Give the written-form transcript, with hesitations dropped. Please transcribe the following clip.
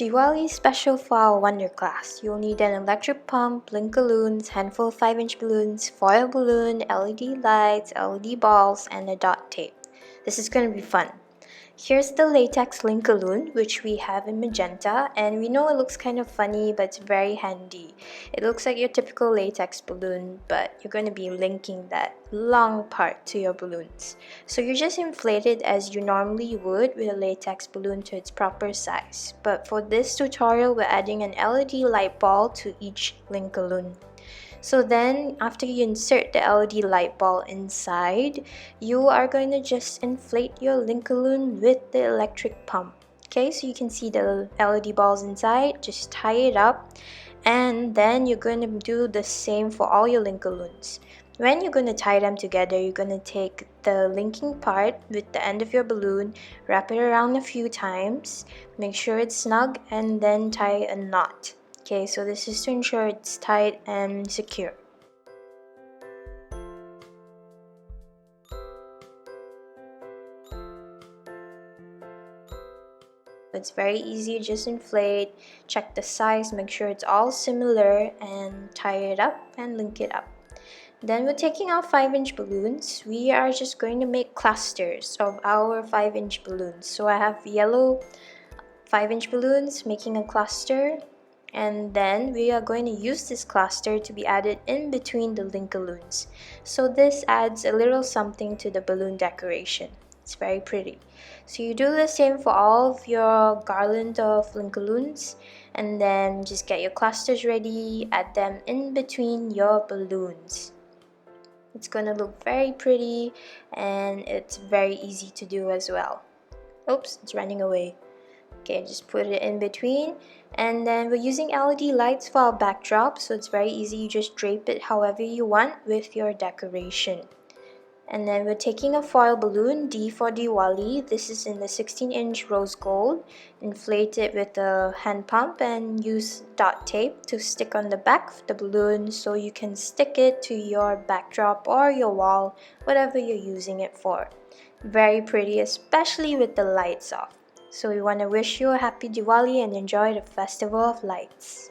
Diwali Special for our Wonder class. You'll need an electric pump, link-o-loons, handful of 5-inch balloons, foil balloon, LED lights, LED balls, and a dot tape. This is going to be fun. Here's the latex link-o-loon, which we have in magenta, and we know it looks kind of funny, but it's very handy. It looks like your typical latex balloon, but you're going to be linking that long part to your balloons. So you just inflate it as you normally would with a latex balloon to its proper size. But for this tutorial, we're adding an LED light ball to each link-o-loon. So then, after you insert the LED light ball inside, you are going to just inflate your link-o-loon with the electric pump. Okay, so you can see the LED balls inside, just tie it up, and then you're going to do the same for all your link-o-loons. When you're going to tie them together, you're going to take the linking part with the end of your balloon, wrap it around a few times, make sure it's snug, and then tie a knot. Okay, so this is to ensure it's tight and secure. It's very easy, just inflate, check the size, make sure it's all similar, and tie it up and link it up. Then we're taking our 5-inch balloons. We are just going to make clusters of our 5-inch balloons. So I have yellow 5-inch balloons making a cluster, and then we are going to use this cluster to be added in between the link-o-loons. So this adds a little something to the balloon decoration. It's very pretty. So you do the same for all of your garland of link-o-loons, and then just get your clusters ready, add them in between your balloons. It's gonna look very pretty, and it's very easy to do as well. Oops, it's running away. Okay, just put it in between, and then we're using LED lights for our backdrop, so it's very easy. You just drape it however you want with your decoration. And then we're taking a foil balloon, D for Diwali. This is in the 16-inch rose gold. Inflate it with a hand pump and use dot tape to stick on the back of the balloon so you can stick it to your backdrop or your wall, whatever you're using it for. Very pretty, especially with the lights off. So we want to wish you a happy Diwali and enjoy the Festival of Lights.